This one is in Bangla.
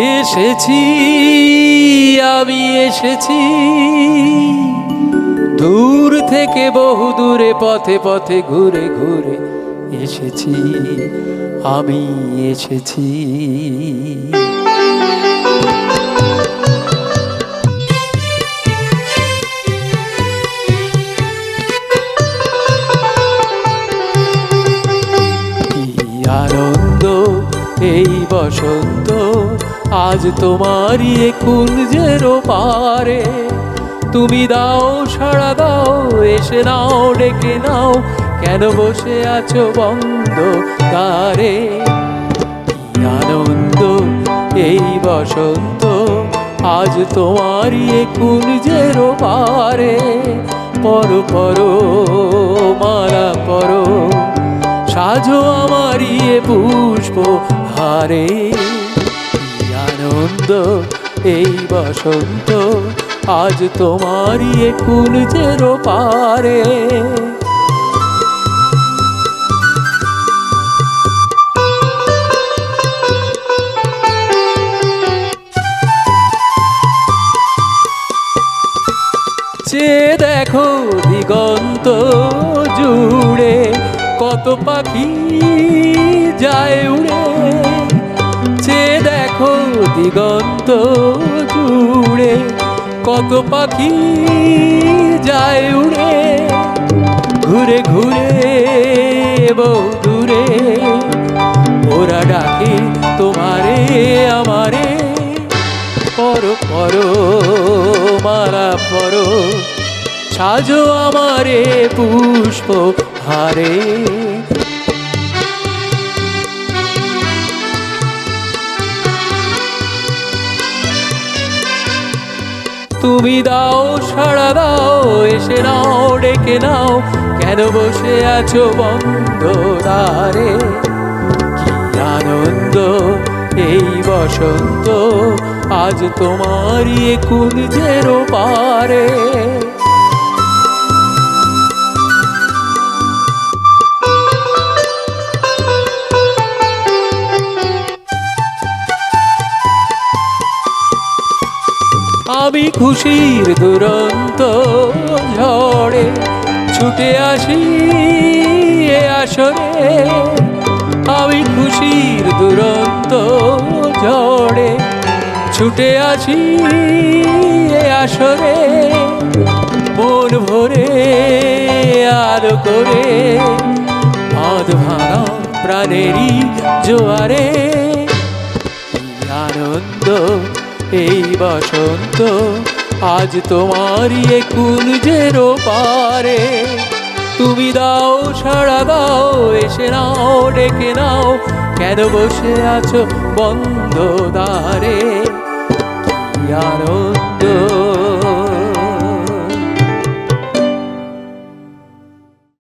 এসেছি, আমি এসেছি, দূর থেকে বহু দূরে পথে পথে ঘুরে ঘুরে এসেছি, আমি এসেছি। কি আনন্দ এই বসন্ত, আজ তোমারই কুঞ্জের পারে। তুমি দাও সাড়া দাও, এসে নাও ডেকে নাও, কেন বসে আছো বন্ধ দ্বারে। কি আনন্দ এই বসন্ত, আজ তোমারই কুঞ্জের পারে। পরো পরো মালা পরো, সাজো আমারই পুষ্প হারে। কি আনন্দ এই বসন্ত, আজ তোমারই কুঞ্জের পারে। চেয়ে দেখো দিগন্ত জুড়ে, কত পাখি যায় উড়ে। চেয়ে দেখো দিগন্ত জুড়ে, কত পাখি যায় উড়ে। ঘুরে ঘুরে বহু দূরে, ওরা ডাকে তোমারে আমারে। পরো পরো মালা পরো, সাজো আমারে পুষ্প হারে। তুমি দাও সাড়া দাও, এসে নাও ডেকে নাও, কেন বসে আছো বন্ধ দ্বারে। কি আনন্দ এই বসন্ত, আজ তোমারই কুঞ্জের পারে। আমি খুশির দুরন্ত ঝড়ে ছুটে আসি এ আসরে। আমি খুশির দুরন্ত ঝড়ে ছুটে আসি এ আসরে। মন ভরে আলো করে, বাঁধ ভাঙা প্রাণেরই জোয়ারে। কি আনন্দ এই বসন্ত, আজ তোমারই কুঞ্জের পারে। তুমি দাও সাড়া দাও, এসে নাও ডেকে নাও, কেন বসে আছো বন্ধ দ্বারে।